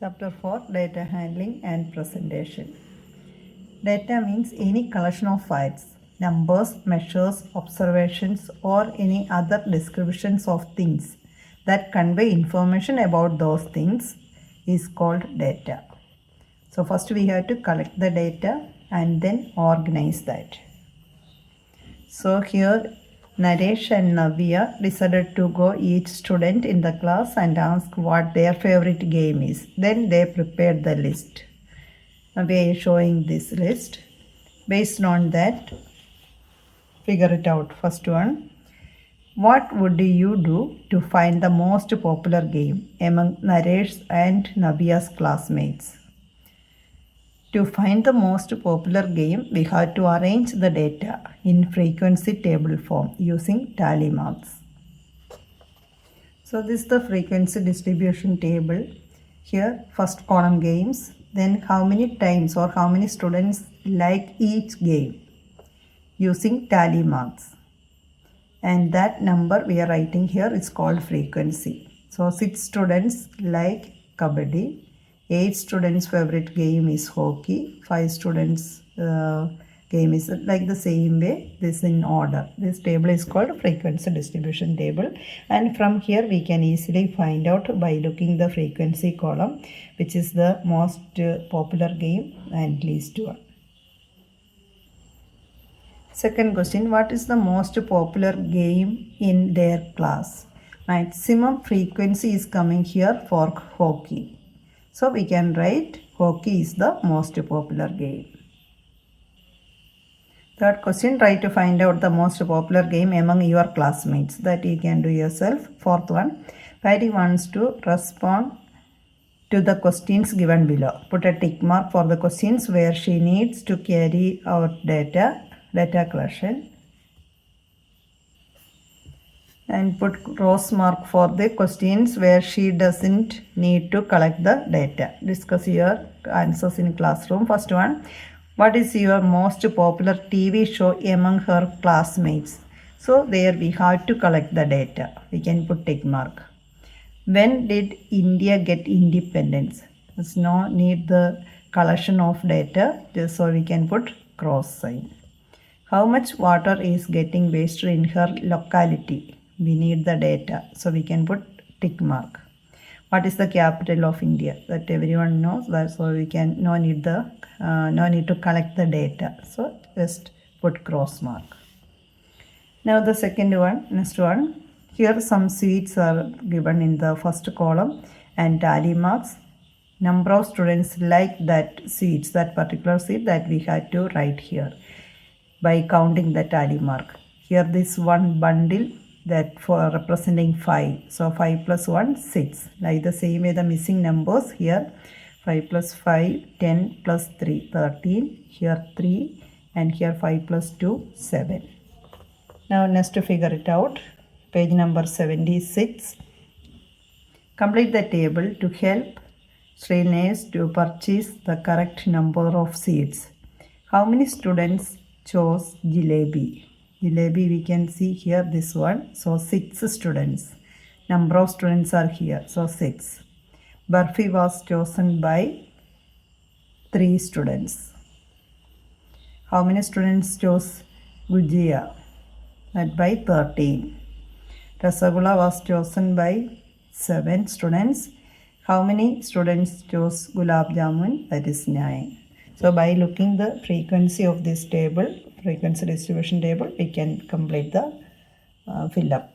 Chapter 4 Data Handling and Presentation. Data means any collection of facts, numbers, measures, observations, or any other descriptions of things that convey information about those things is called data. So first we have to collect the data and then organize that. So here Naresh and Navya decided to go each student in the class and ask what their favorite game is. Then they prepared the list. Navya is showing this list. Based on that, figure it out. First one, what would you do to find the most popular game among Naresh and Navya's classmates? To find the most popular game, we have to arrange the data in frequency table form using tally marks. So this is the frequency distribution table. Here, first column games, then how many times or how many students like each game using tally marks. And that number we are writing here is called frequency. So 6 students like Kabaddi. 8 students' favorite game is hockey. 5 students' game is like the same way, this in order. This table is called frequency distribution table, and from here we can easily find out by looking the frequency column which is the most popular game and least one. Second question, what is the most popular game in their class? Maximum frequency is coming here for hockey. So we can write hockey is the most popular game. Third question, try to find out the most popular game among your classmates. That you can do yourself. Fourth one, Pari wants to respond to the questions given below. Put a tick mark for the questions where she needs to carry out data collection. And put cross mark for the questions where she doesn't need to collect the data. Discuss your answers in classroom. First one, what is your most popular TV show among her classmates? So there we have to collect the data. We can put tick mark. When did India get independence? There's no need the collection of data, just so we can put cross sign. How much water is getting wasted in her locality? We need the data, so we can put tick mark. What is the capital of India? That everyone knows that, so we can no need to collect the data, so just put cross mark. Now the second one, next one. Here some seats are given in the first column and tally marks. Number of students like that seats, that particular seat, that we had to write here by counting the tally mark. Here this one bundle, that for representing 5. So 5 plus 1, 6. Like the same way the missing numbers here. 5 plus 5, 10 plus 3, 13. Here 3 and here 5 plus 2, 7. Now next to figure it out. Page number 76. Complete the table to help Shri Nilesh to purchase the correct number of seats. How many students chose jalebi? Jalebi we can see here this one. So 6 students. Number of students are here. So 6. Barfi was chosen by 3 students. How many students chose gujia? That by 13. Rasagula was chosen by 7 students. How many students chose gulab jamun? That is 9. So by looking the frequency of this table, frequency distribution table, we can complete the fill up.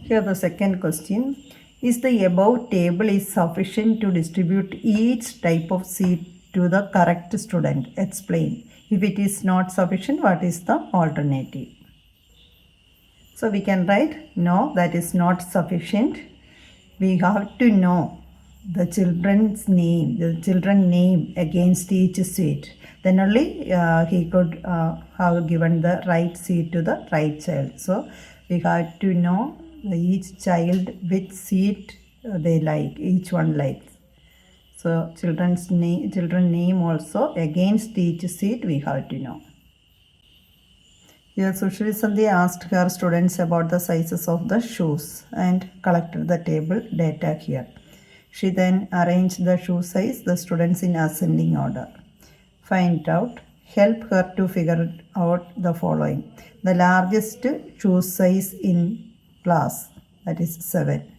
Here the second question, is the above table is sufficient to distribute each type of seat to the correct student? Explain. If it is not sufficient, what is the alternative? So we can write no, that is not sufficient. We have to know the children's name, the children name against each seat. Then only he could have given the right seat to the right child. So we have to know each child which seat they like, each one likes. So children name also against each seat we have to know. Here Sushri Sandhya asked her students about the sizes of the shoes and collected the table data here. She then arranged the shoe size, the students in ascending order. Find it out. Help her to figure out the following. The largest shoe size in class, that is 7.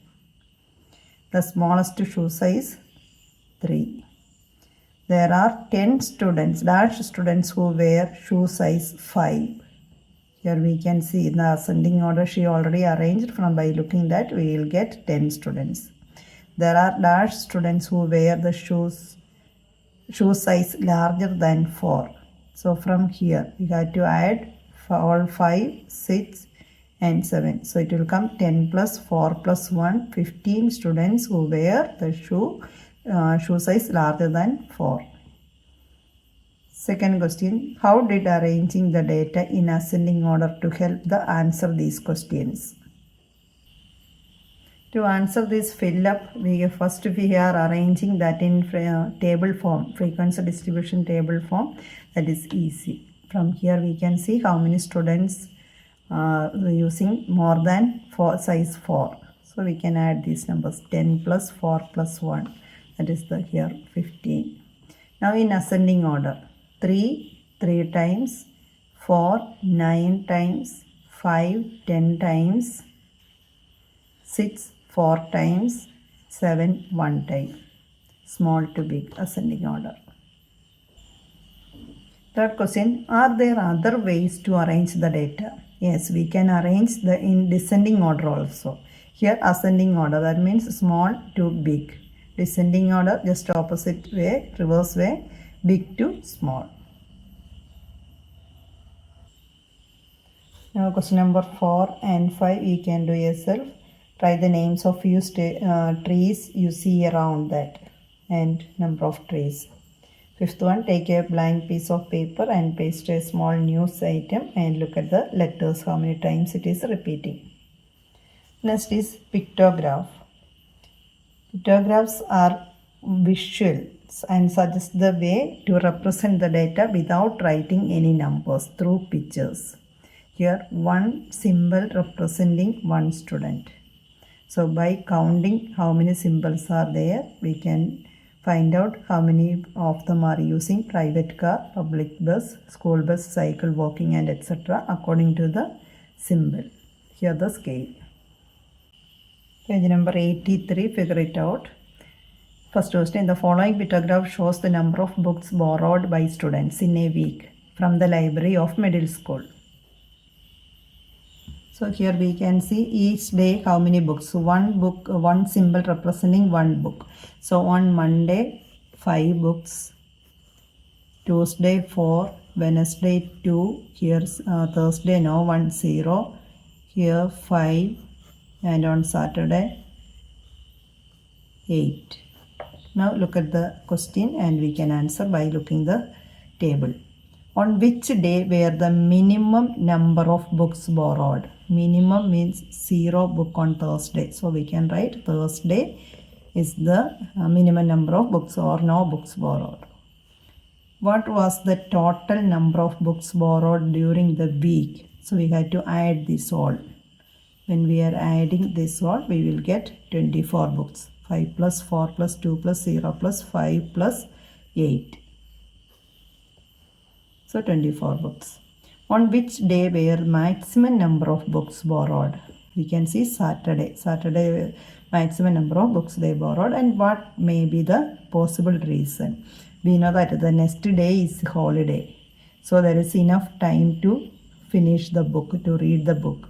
The smallest shoe size, 3. There are 10 students, dash students who wear shoe size 5. Here we can see in the ascending order she already arranged. From by looking that we will get 10 students. There are dash students who wear the shoe size larger than 4. So from here we have to add all 5, 6 and 7. So it will come 10 plus 4 plus 1, 15 students who wear the shoe size larger than 4. Second question, how did arranging the data in ascending order to help the answer these questions? To answer this fill up, we are arranging that in table form, frequency distribution table form. That is easy. From here we can see how many students are using more than size 4. So we can add these numbers, 10 plus 4 plus 1. That is the here 15. Now in ascending order, 3 times, 4 9 times, 5 10 times, 6 4 times, 7 1 time. Small to big ascending order. Third question, are there other ways to arrange the data? Yes, we can arrange in descending order also. Here ascending order, that means small to big. Descending order, just opposite way, reverse way, big to small. Now question number 4 and 5 you can do yourself. Try the names of few trees you see around that and number of trees. Fifth one, take a blank piece of paper and paste a small news item and look at the letters, how many times it is repeating. Next is pictograph. Pictographs are visuals and suggest the way to represent the data without writing any numbers through pictures. Here one symbol representing one student. So by counting how many symbols are there, we can find out how many of them are using private car, public bus, school bus, cycle, walking and etc. according to the symbol. Here the scale. Page number 83, figure it out. First question, the following pictograph shows the number of books borrowed by students in a week from the library of middle school. So here we can see each day how many books. One book, one symbol representing one book. So on Monday, 5 books. Tuesday, 4. Wednesday, 2. Here's Thursday, no, 1, 0. Here, 5. And on Saturday, 8. Now look at the question and we can answer by looking the table. On which day were the minimum number of books borrowed? Minimum means 0 book on Thursday. So we can write Thursday is the minimum number of books or no books borrowed. What was the total number of books borrowed during the week? So we have to add this all. When we are adding this all, we will get 24 books. 5 plus 4 plus 2 plus 0 plus 5 plus 8. So 24 books. On which day were maximum number of books borrowed? We can see Saturday. Saturday maximum number of books they borrowed, and what may be the possible reason? We know that the next day is holiday. So there is enough time to finish the book, to read the book.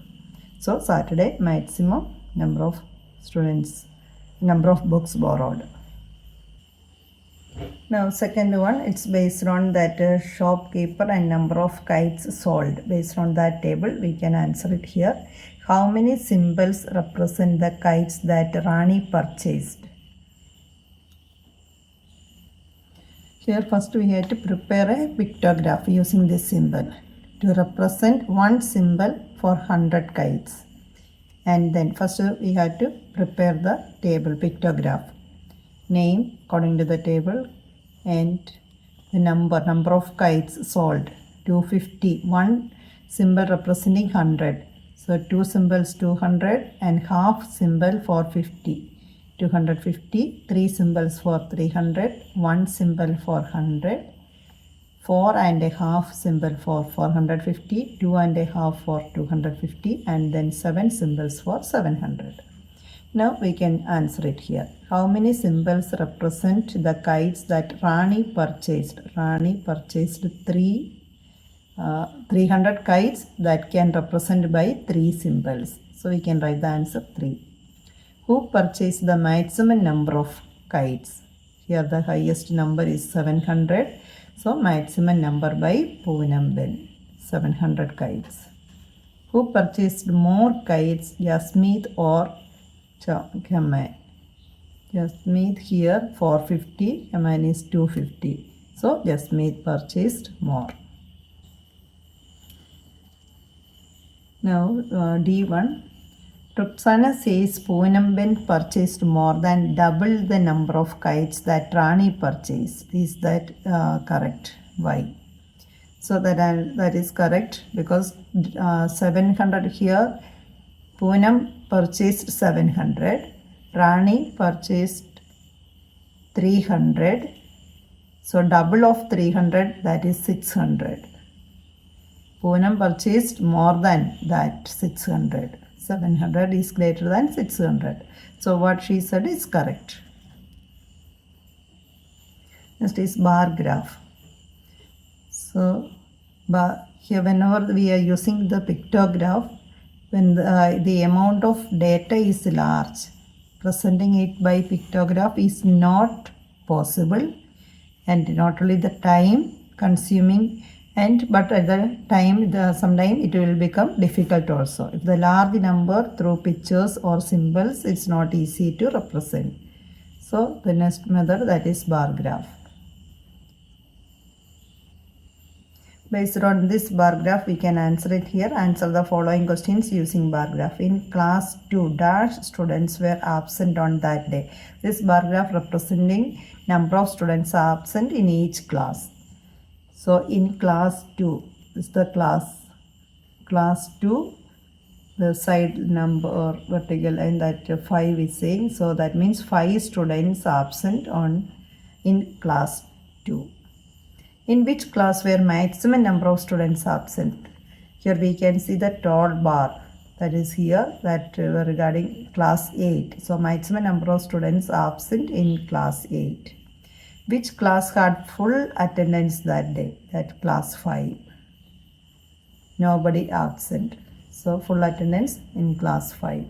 So Saturday maximum number of students, number of books borrowed. Now second one, it's based on that shopkeeper and number of kites sold. Based on that table, we can answer it here. How many symbols represent the kites that Rani purchased? Here first we have to prepare a pictograph using this symbol to represent one symbol for 100 kites. And then first we have to prepare the table pictograph. Name according to the table and the number of kites sold, 250. One symbol representing 100. So 2 symbols 200 and half symbol for 50. 250, 3 symbols for 300, 1 symbol for 100, 4.5 symbol for 450, 2.5 for 250, and then 7 symbols for 700. Now we can answer it here. How many symbols represent the kites that Rani purchased? Rani purchased 300 kites that can represent by 3 symbols. So we can write the answer 3. Who purchased the maximum number of kites? Here the highest number is 700. So maximum number by Poonamben, 700 kites. Who purchased more kites, Jasmeet or Kaman? Jasmeet here 450, Kaman is 250. So Jasmeet purchased more. Now D1. Ruxana says Poonamben purchased more than double the number of kites that Rani purchased. Is that correct? Why? So that is correct because 700 here, Poonam purchased 700, Rani purchased 300. So double of 300, that is 600. Poonam purchased more than that, 600. 700 is greater than 600. So what she said is correct. Next is bar graph. So here whenever we are using the pictograph, when the amount of data is large, presenting it by pictograph is not possible, and not only the time consuming, but at the time sometime it will become difficult also. If the large number through pictures or symbols, it's not easy to represent. So the next method, that is bar graph. Based on this bar graph, we can answer it here. Answer the following questions using bar graph. In class 2, dash students were absent on that day. This bar graph representing number of students absent in each class. So in class 2, this is the class 2, the side number or vertical line that 5 is saying. So that means 5 students absent in class 2. In which class were maximum number of students absent? Here we can see the tall bar that is here, that regarding class 8. So maximum number of students absent in class 8. Which class had full attendance that day? That class 5. Nobody absent. So full attendance in class 5.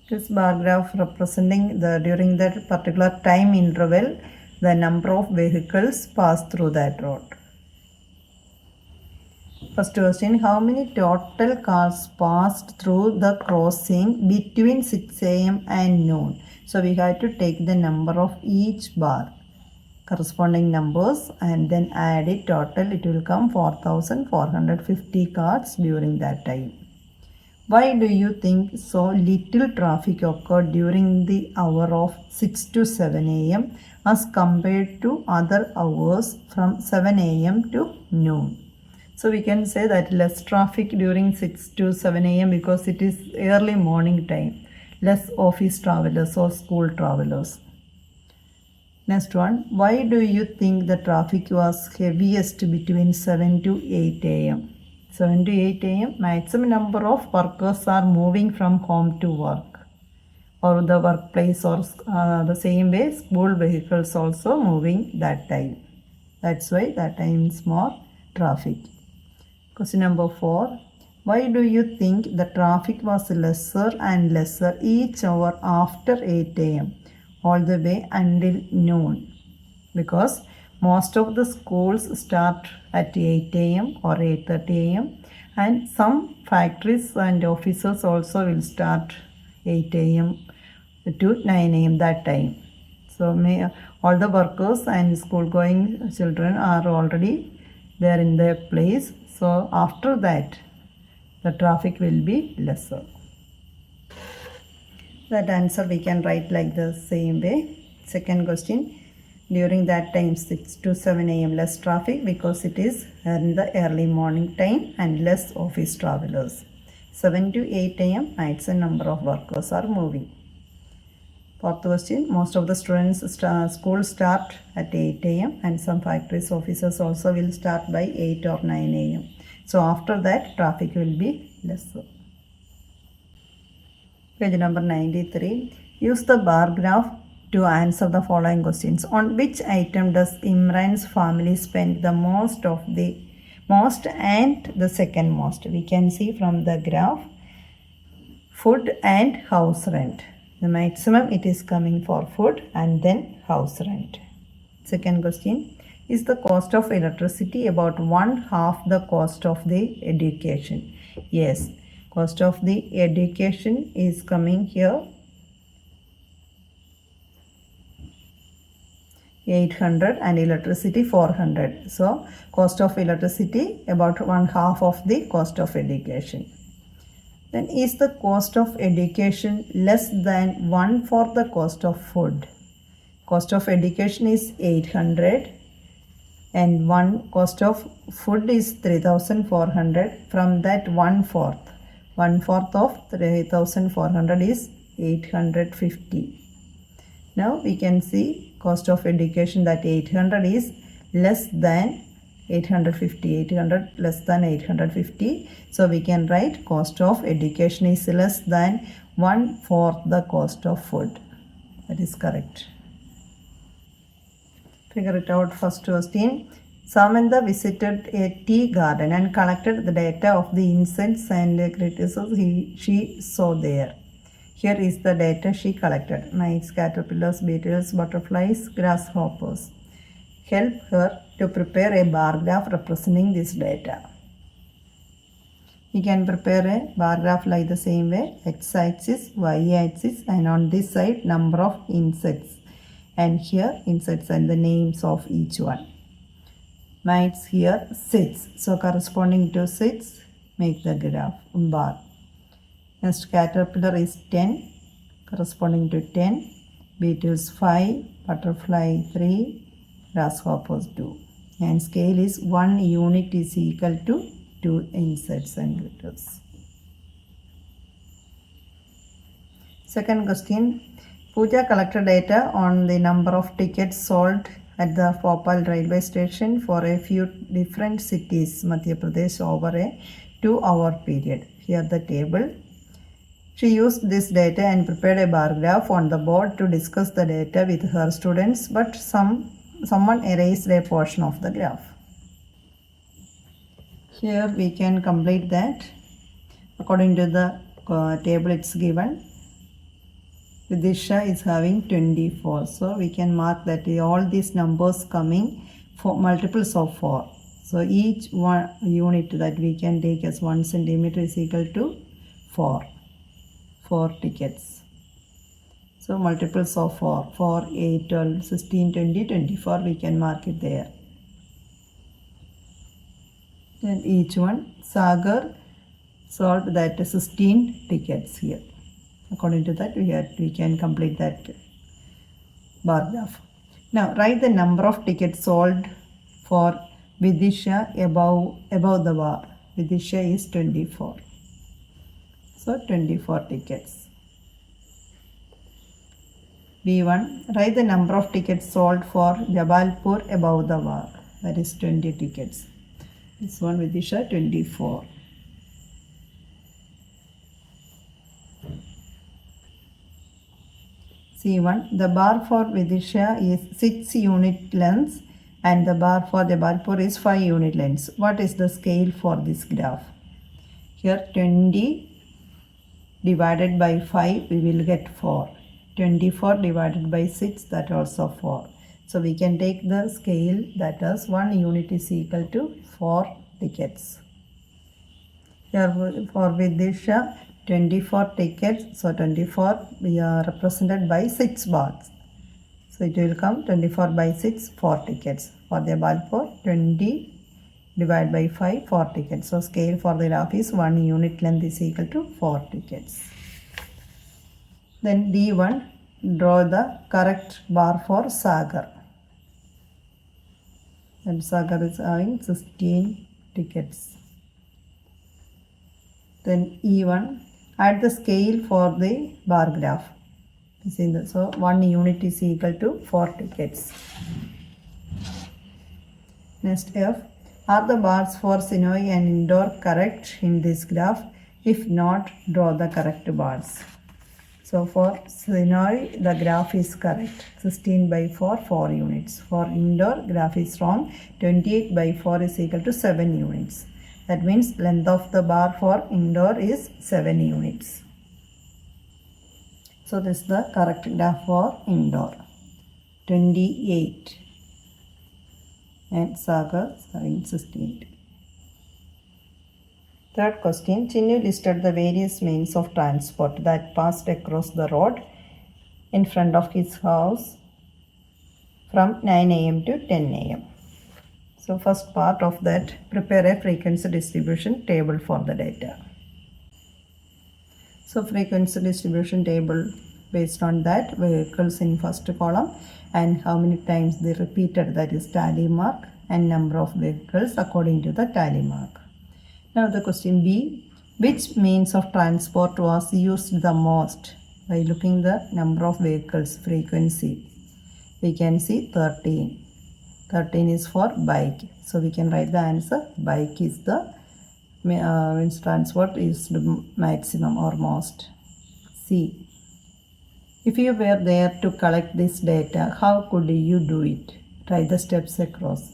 This bar graph representing during that particular time interval, the number of vehicles passed through that road. First question, how many total cars passed through the crossing between 6 a.m. and noon? So we have to take the number of each bar, corresponding numbers, and then add it total. It will come 4,450 cars during that time. Why do you think so little traffic occurred during the hour of 6 to 7 a.m. as compared to other hours from 7 a.m. to noon? So we can say that less traffic during 6 to 7 a.m. because it is early morning time. Less office travelers or school travelers. Next one, why do you think the traffic was heaviest between 7 to 8 a.m.? 7 to 8 a.m. maximum number of workers are moving from home to work or the workplace, or the same way school vehicles also moving that time. That's why that time is more traffic. Question number 4. Why do you think the traffic was lesser and lesser each hour after 8 a.m. all the way until noon? Because most of the schools start at 8 a.m. or 8:30 a.m. and some factories and offices also will start 8 a.m. to 9 a.m. that time. So all the workers and school going children are already there in their place. So after that, the traffic will be lesser. That answer we can write like the same way. Second question, during that time 6 to 7 a.m. less traffic because it is in the early morning time and less office travelers. 7 to 8 a.m. maximum number of workers are moving. Fourth question, most of the students school start at 8 a.m. and some factories officers also will start by 8 or 9 a.m. So after that traffic will be lesser. Page number 93. Use the bar graph to answer the following questions. On which item does Imran's family spend the most and the second most? We can see from the graph food and house rent. The maximum it is coming for food and then house rent. Second question, is the cost of electricity about 1/2 the cost of the education? Yes, cost of the education is coming here 800 and electricity 400. So cost of electricity about 1/2 of the cost of education. Then is the cost of education less than 1/4 the cost of food? Cost of education is 800 and cost of food is 3400. From that 1/4 of 3400 is 850. Now we can see cost of education that 800 is less than 850. 800 less than 850. So we can write cost of education is less than 1/4 the cost of food. That is correct. Figure it out. First question. Samantha visited a tea garden and collected the data of the insects and critters she saw there. Here is the data she collected. Mice, caterpillars, beetles, butterflies, grasshoppers. Help her to prepare a bar graph representing this data. We can prepare a bar graph like the same way. X-axis, Y-axis, and on this side number of insects. And here insects and the names of each one. Mites here 6. So corresponding to 6, make the graph bar. Next caterpillar is 10, corresponding to 10. Beetles 5, butterfly 3, grasshoppers 2. And scale is 1 unit is equal to 2 insects and critters. Second question. Pooja collected data on the number of tickets sold at the Bhopal railway station for a few different cities, Madhya Pradesh, over a 2-hour period. Here the table. She used this data and prepared a bar graph on the board to discuss the data with her students, but someone erased a portion of the graph. Here we can complete that. According to the table it's given. Vidisha is having 24. So we can mark that all these numbers coming for multiples of 4. So each one unit that we can take as 1 centimeter is equal to 4 tickets. So multiples of 4. 4, 8, 12, 16, 20, 24. We can mark it there. And each one, Sagar solved that 16 tickets here. According to that, we can complete that bar graph. Now write the number of tickets sold for Vidisha above the bar. Vidisha is 24. So 24 tickets. B1. Write the number of tickets sold for Jabalpur above the bar. That is 20 tickets. This one Vidisha 24. C1. The bar for Vidisha is 6 unit lengths and the bar for Jabalpur is 5 unit lengths. What is the scale for this graph? Here 20 divided by 5 we will get 4. 24 divided by 6, that also 4. So we can take the scale that is 1 unit is equal to 4 tickets. Here for Vidisha 24 tickets. So 24 we are represented by 6 bars. So it will come 24 by 6, 4 tickets. For the Jabalpur 20 divided by 5, 4 tickets. So scale for the graph is 1 unit length is equal to 4 tickets. Then D1, draw the correct bar for Sagar. And Sagar is having 16 tickets. Then E1, add the scale for the bar graph. So 1 unit is equal to 4 tickets. Next F. Are the bars for Sinoi and Indore correct in this graph? If not, draw the correct bars. So for Sinoi, the graph is correct. 16 by 4, 4 units. For Indore, graph is wrong. 28 by 4 is equal to 7 units. That means length of the bar for Indore is 7 units. So this is the correct graph for Indore. 28. And Sagar having 16. Third question, Chinnu listed the various means of transport that passed across the road in front of his house from 9 am to 10 am. So first part of that, prepare a frequency distribution table for the data. So frequency distribution table based on that, vehicles in first column and how many times they repeated, that is tally mark, and number of vehicles according to the tally mark. Now the question B, which means of transport was used the most? By looking the number of vehicles frequency, we can see 13. 13 is for bike. So we can write the answer, bike is the means transport is the maximum or most. C. If you were there to collect this data, how could you do it? Write the steps across.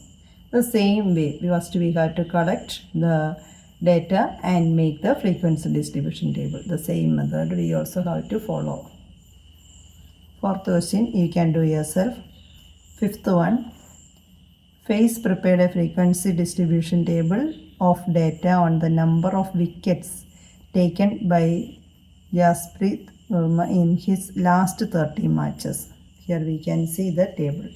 The same way, first we have to collect the data and make the frequency distribution table. The same method we also have to follow. Fourth question, you can do yourself. Fifth one, Face prepared a frequency distribution table of data on the number of wickets taken by Jasprit in his last 30 matches. Here we can see the table.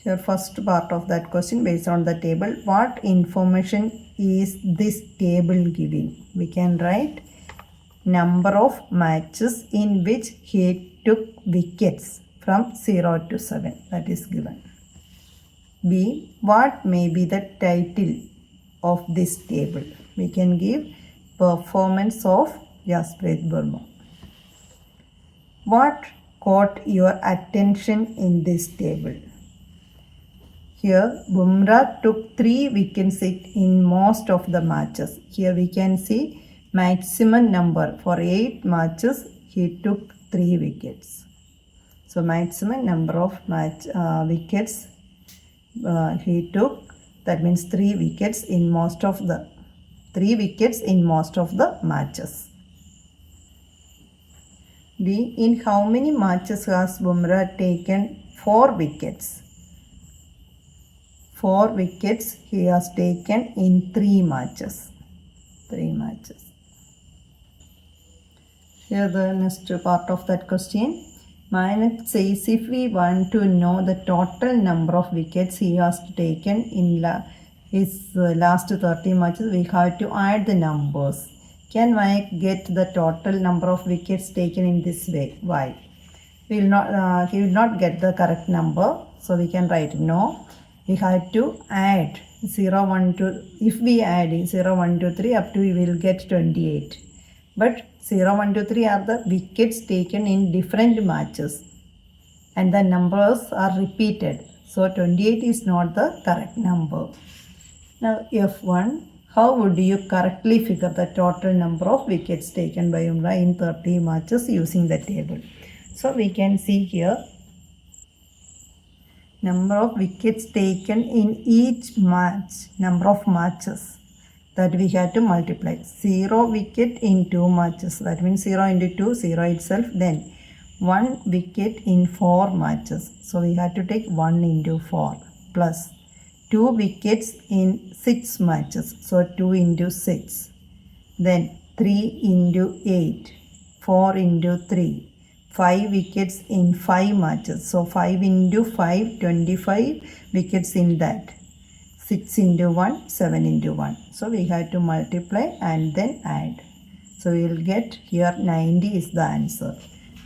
Here first part of that question, based on the table, what information is this table giving? We can write number of matches in which he took wickets from 0 to 7, that is given. B. What may be the title of this table? We can give performance of Jasprit Burma. What caught your attention in this table? Here Bumrah took 3 wickets in most of the matches. Here we can see maximum number for 8 matches he took 3 wickets. So maximum number of wickets he took, that means 3 wickets in most of the matches. D. In how many matches has Bumrah taken 4 wickets? 4 wickets he has taken in 3 matches. 3 matches. Here the next part of that question. Manet says if we want to know the total number of wickets he has taken in his last 30 matches, we have to add the numbers. Can Mike get the total number of wickets taken in this way? Why? He will not get the correct number. So we can write no. We have to add 0, 1, 2. If we add 0, 1, 2, 3 up to, we will get 28. But 0, 1, 2, 3 are the wickets taken in different matches. And the numbers are repeated. So 28 is not the correct number. Now F1. How would you correctly figure the total number of wickets taken by Bumrah in 30 matches using the table? So we can see here number of wickets taken in each match, number of matches, that we have to multiply. 0 wicket in 2 matches, that means 0 into 2, 0 itself. Then 1 wicket in 4 matches, so we have to take 1 into 4 plus 2 wickets in 6 matches, so 2 into 6. Then 3 into 8, 4 into 3. 5 wickets in 5 matches. So 5 into 5, 25 wickets in that. 6 into 1, 7 into 1. So we have to multiply and then add. So we will get here 90 is the answer.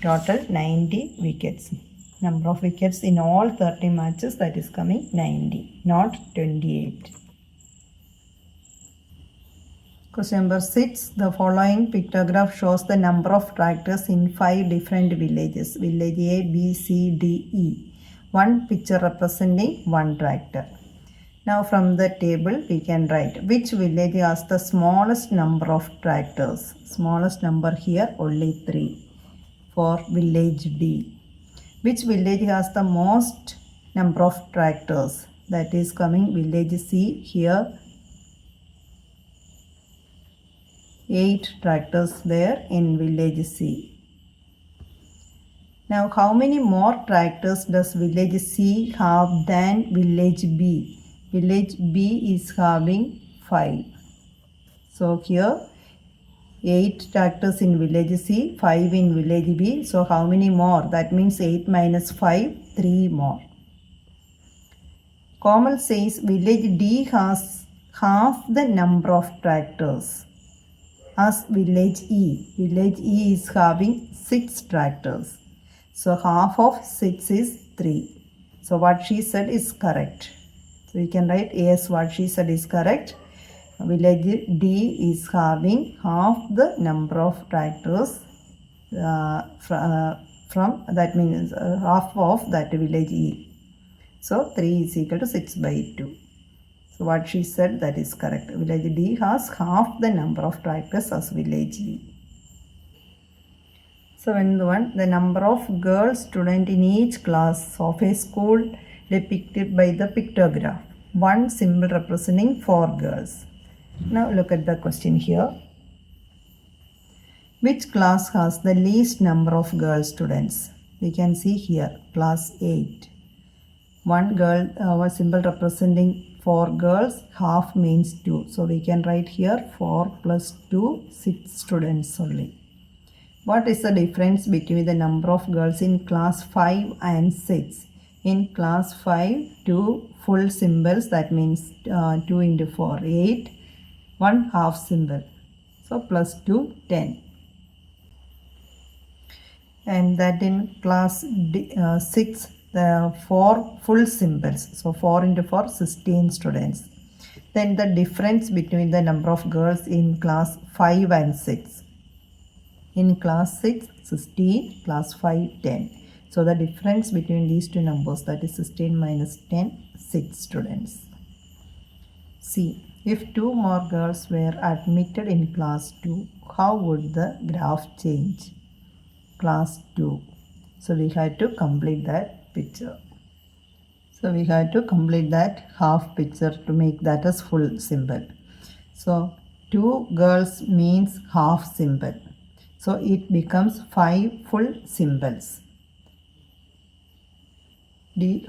Total 90 wickets. Number of wickets in all 30 matches, that is coming 90, not 28. Question number 6. The following pictograph shows the number of tractors in 5 different villages. Village A, B, C, D, E. One picture representing one tractor. Now from the table we can write which village has the smallest number of tractors. Smallest number here only 3 for village D. Which village has the most number of tractors? That is coming village C here. 8 tractors there in village C. Now how many more tractors does village C have than village B? Village B is having 5. So here 8 tractors in village C, 5 in village B. So how many more? That means 8 minus 5, 3 more. Komal says village D has half the number of tractors as village E. Village E is having 6 tractors. So half of 6 is 3. So what she said is correct. So you can write yes, what she said is correct. Village D is having half the number of tractors from that means half of that village E. So 3 is equal to 6 by 2. So what she said, that is correct. Village D has half the number of tractors as village E. 7th one, the number of girl students in each class of a school depicted by the pictograph. One symbol representing 4 girls. Now look at the question here. Which class has the least number of girl students? We can see here, class 8. One girl, our symbol representing 4 girls, half means 2. So we can write here 4 plus 2, 6 students only. What is the difference between the number of girls in class 5 and 6? In class 5, 2 full symbols, that means 2 into 4, 8. 1 half symbol. So plus 2, 10. And that in class 6, the 4 full symbols. So 4 into 4, 16 students. Then the difference between the number of girls in class 5 and 6. In class 6, 16, class 5, 10. So the difference between these two numbers, that is 16 minus 10, 6 students. C. If 2 more girls were admitted in class 2, how would the graph change? Class 2. So we had to complete that picture. So we had to complete that half picture to make that as full symbol. So 2 girls means half symbol. So it becomes 5 full symbols.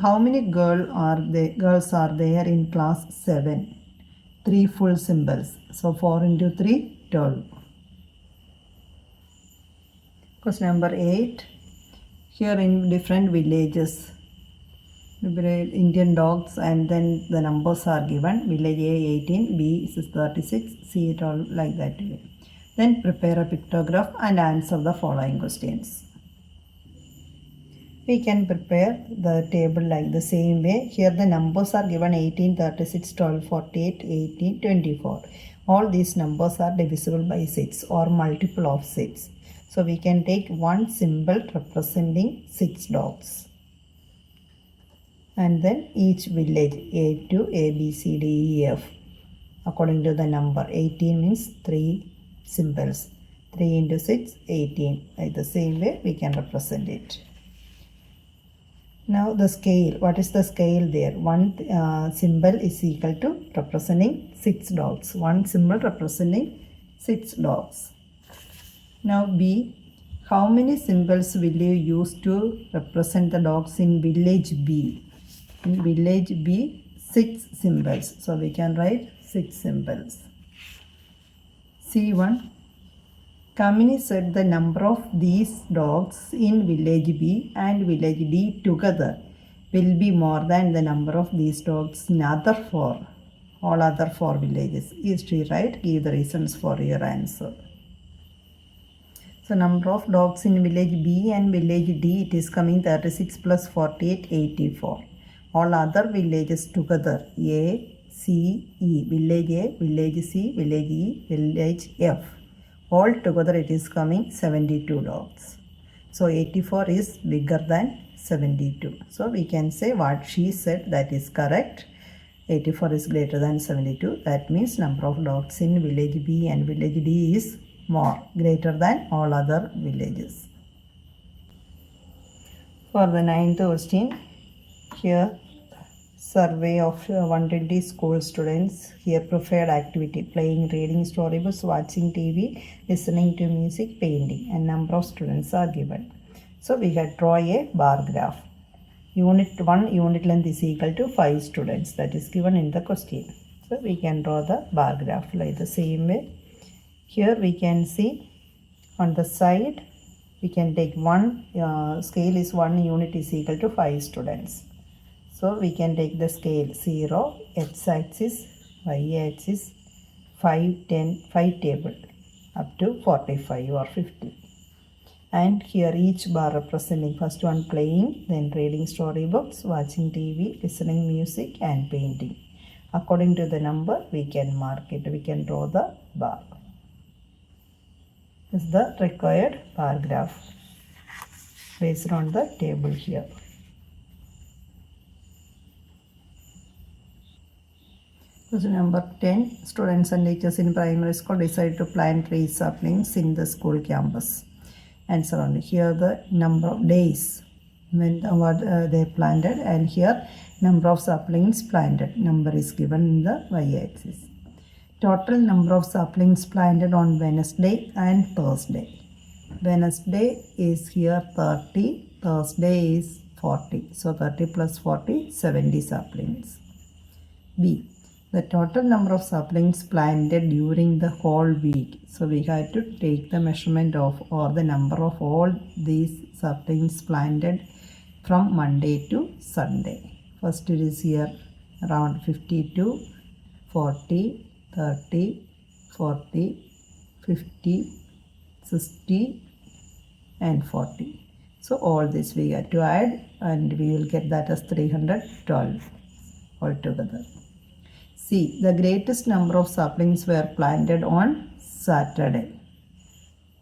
How many girls are there in class 7? 3 full symbols. So 4 into 3, 12. Question number 8. Here in different villages, Indian dogs, and then the numbers are given. Village A 18, B is 36, C it all like that way. Then prepare a pictograph and answer the following questions. We can prepare the table like the same way. Here the numbers are given 18, 36, 12, 48, 18, 24. All these numbers are divisible by 6 or multiple of 6. So we can take one symbol representing 6 dogs. And then each village A to A, B, C, D, E, F. According to the number, 18 means 3 symbols. 3 into 6, 18. Like the same way we can represent it. Now the scale, what is the scale there? One symbol is equal to representing 6 dogs. One symbol representing 6 dogs. Now B, how many symbols will you use to represent the dogs in village B? In village B, 6 symbols. So we can write 6 symbols. C1. Kamini said the number of these dogs in village B and village D together will be more than the number of these dogs in all other 4 villages. Is she right? Give the reasons for your answer. So number of dogs in village B and village D, it is coming 36 plus 48, 84. All other villages together, A, C, E, village A, village C, village E, village F. All together it is coming 72 dogs. So 84 is bigger than 72. So we can say what she said, that is correct. 84 is greater than 72. That means number of dogs in village B and village D is more, greater than all other villages. For the 9th question, here survey of 120 school students. Here preferred activity: playing, reading storybooks, watching TV, listening to music, painting, and number of students are given. So we had draw a bar graph. Unit 1 unit length is equal to 5 students, that is given in the question. So we can draw the bar graph like the same way. Here we can see on the side we can take one scale is 1 unit is equal to 5 students. So we can take the scale 0, x-axis, y-axis, 5, 10, 5 table up to 45 or 50. And here each bar representing first one playing, then reading storybooks, watching TV, listening music and painting. According to the number we can mark it, we can draw the bar. This is the required bar graph based on the table here. Question number 10. Students and teachers in primary school decide to plant tree saplings in the school campus. Answer only. Here the number of days when they planted, and here number of saplings planted. Number is given in the y-axis. Total number of saplings planted on Wednesday and Thursday. Wednesday is here 30, Thursday is 40. So 30 plus 40, 70 saplings. B. The total number of saplings planted during the whole week. So we had to take the measurement of or the number of all these saplings planted from Monday to Sunday. First it is here around 52, 40, 30, 40, 50, 60 and 40. So all this we have to add and we will get that as 312 altogether. C. The greatest number of saplings were planted on Saturday.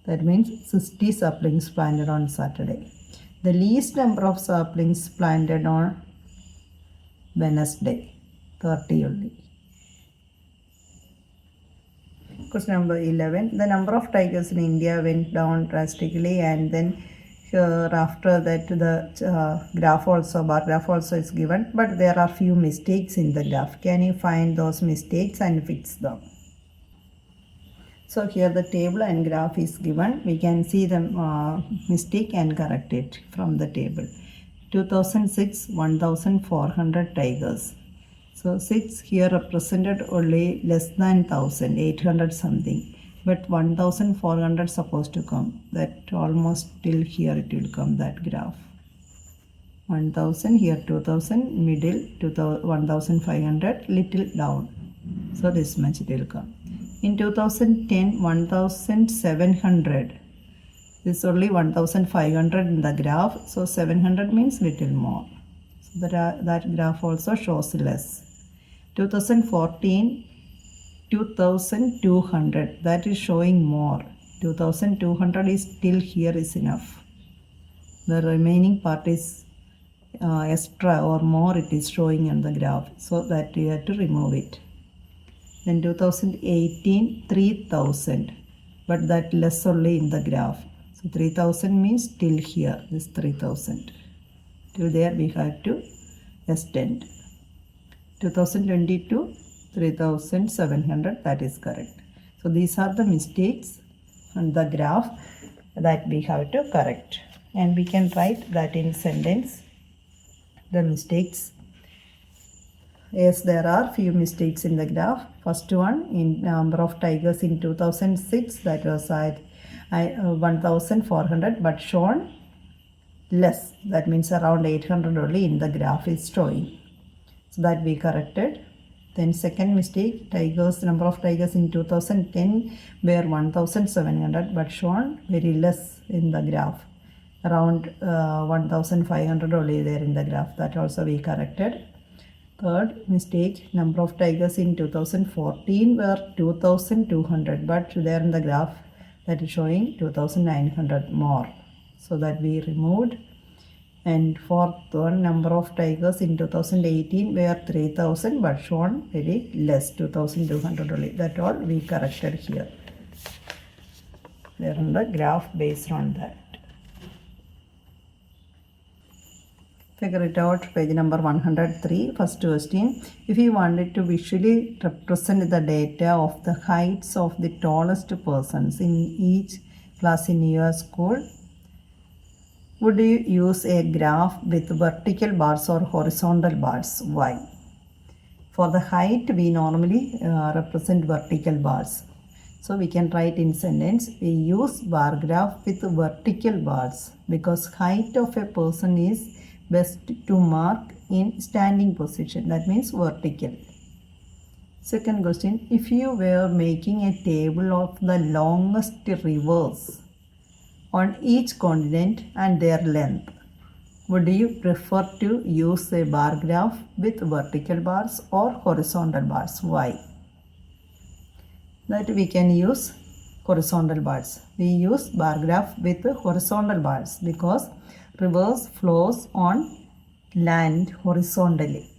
That means 60 saplings planted on Saturday. The least number of saplings planted on Wednesday, 30 only. Question number 11. The number of tigers in India went down drastically, and then after that the graph also, bar graph also is given, but there are few mistakes in the graph. Can you find those mistakes and fix them? So here the table and graph is given. We can see the mistake and correct it from the table. 2006, 1400 tigers. So 6 here represented only less than 1000, 800 something. But 1400 supposed to come. That almost till here it will come, that graph. 1000, here 2000, middle 1500, little down. So this much it will come. In 2010, 1700. This is only 1500 in the graph. So 700 means little more. So that graph also shows less. 2014, 2200, that is showing more. 2200 is till here is enough. The remaining part is extra or more, it is showing in the graph, so that we have to remove it. Then 2018, 3000, but that less only in the graph. So 3000 means till here, this 3000. Till there we have to extend. 2022, 3700, that is correct. So these are the mistakes on the graph that we have to correct, and we can write that in sentence, the mistakes. Yes, there are few mistakes in the graph. First one, in number of tigers in 2006, that was at 1400, but shown less, that means around 800 only in the graph is showing. So that we corrected. Then second mistake, tigers, number of tigers in 2010 were 1700, but shown very less in the graph. Around 1500 only there in the graph. That also we corrected. Third mistake, number of tigers in 2014 were 2200, but there in the graph that is showing 2900 more. So that we removed. And fourth one, number of tigers in 2018 were 3000 but shown very less, 2200 only. That all we corrected here. There in the graph based on that. Figure it out, page number 103. First question, if you wanted to visually represent the data of the heights of the tallest persons in each class in your school, would you use a graph with vertical bars or horizontal bars? Why? For the height, we normally represent vertical bars. So we can write in sentence, we use bar graph with vertical bars because height of a person is best to mark in standing position. That means vertical. Second question, if you were making a table of the longest rivers on each continent and their length, would you prefer to use a bar graph with vertical bars or horizontal bars? Why? That we can use horizontal bars. We use bar graph with horizontal bars because rivers flows on land horizontally.